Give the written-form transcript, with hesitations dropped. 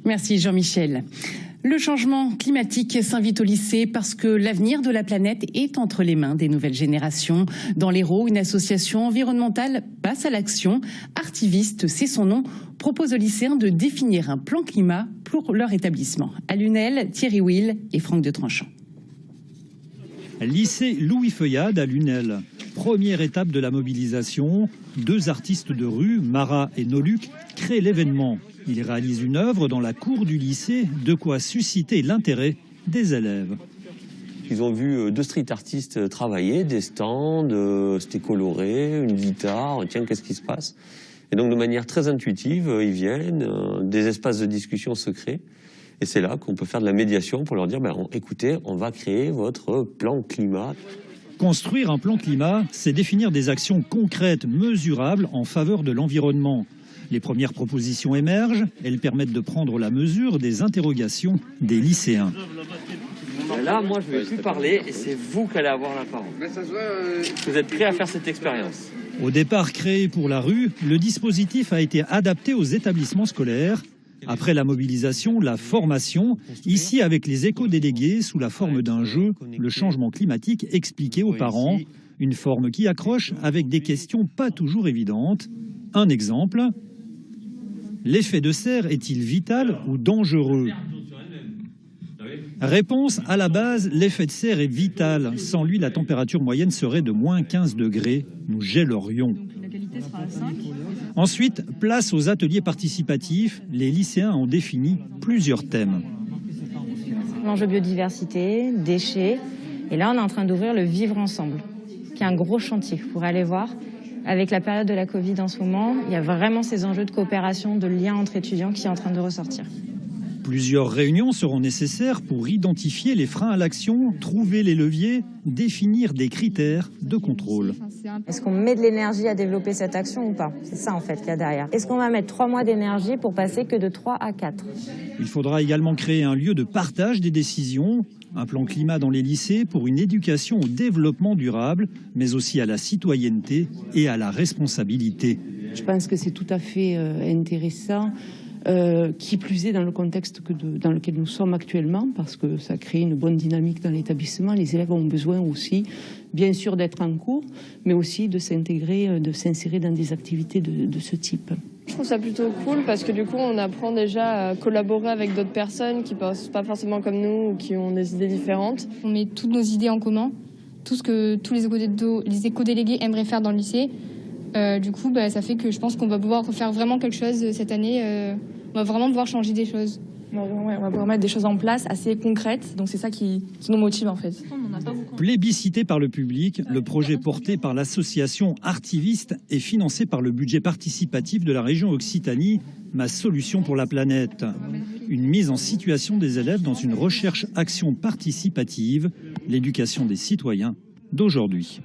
Merci Jean-Michel. Le changement climatique s'invite au lycée parce que l'avenir de la planète est entre les mains des nouvelles générations. Dans l'Hérault, une association environnementale passe à l'action. Artiviste, c'est son nom, propose aux lycéens de définir un plan climat pour leur établissement. À Lunel, Thierry Will et Franck de Tranchant. Lycée Louis Feuillade à Lunel. Première étape de la mobilisation. 2 artistes de rue, Mara et Noluc, créent l'événement. Ils réalisent une œuvre dans la cour du lycée, de quoi susciter l'intérêt des élèves. Ils ont vu 2 street artistes travailler, des stands, c'était coloré, une guitare, tiens, qu'est-ce qui se passe? Et donc de manière très intuitive, ils viennent, des espaces de discussion se créent. Et c'est là qu'on peut faire de la médiation pour leur dire, écoutez, on va créer votre plan climat. Construire un plan climat, c'est définir des actions concrètes, mesurables en faveur de l'environnement. Les premières propositions émergent, elles permettent de prendre la mesure des interrogations des lycéens. Là, moi, je ne vais plus parler et c'est vous qui allez avoir la parole. Vous êtes prêts à faire cette expérience? Au départ créé pour la rue, le dispositif a été adapté aux établissements scolaires. Après la mobilisation, la formation, ici avec les éco-délégués sous la forme d'un jeu, le changement climatique expliqué aux parents. Une forme qui accroche avec des questions pas toujours évidentes. Un exemple, l'effet de serre est-il vital ou dangereux? Réponse, à la base, l'effet de serre est vital. Sans lui, la température moyenne serait de moins 15 degrés. Nous gèlerions. Ensuite, place aux ateliers participatifs. Les lycéens ont défini plusieurs thèmes. L'enjeu biodiversité, déchets. Et là, on est en train d'ouvrir le vivre ensemble, qui est un gros chantier. Vous pourrez aller voir. Avec la période de la Covid en ce moment, il y a vraiment ces enjeux de coopération, de lien entre étudiants qui est en train de ressortir. Plusieurs réunions seront nécessaires pour identifier les freins à l'action, trouver les leviers, définir des critères de contrôle. Est-ce qu'on met de l'énergie à développer cette action ou pas? C'est ça en fait qu'il y a derrière. Est-ce qu'on va mettre 3 mois d'énergie pour passer que de 3 à 4? Il faudra également créer un lieu de partage des décisions, un plan climat dans les lycées pour une éducation au développement durable, mais aussi à la citoyenneté et à la responsabilité. Je pense que c'est tout à fait intéressant. Qui plus est dans le contexte dans lequel nous sommes actuellement, parce que ça crée une bonne dynamique dans l'établissement. Les élèves ont besoin aussi, bien sûr, d'être en cours, mais aussi de s'intégrer, de s'insérer dans des activités de ce type. Je trouve ça plutôt cool parce que du coup, on apprend déjà à collaborer avec d'autres personnes qui ne pensent pas forcément comme nous ou qui ont des idées différentes. On met toutes nos idées en commun, tout ce que tous les éco-délégués aimeraient faire dans le lycée. Du coup, ça fait que je pense qu'on va pouvoir faire vraiment quelque chose cette année. On va vraiment pouvoir changer des choses. Ouais, on va pouvoir mettre des choses en place assez concrètes. Donc c'est ça qui nous motive en fait. Plébiscité par le public, le projet porté par l'association Artiviste est financé par le budget participatif de la région Occitanie, Ma Solution pour la Planète. Une mise en situation des élèves dans une recherche-action participative, l'éducation des citoyens d'aujourd'hui.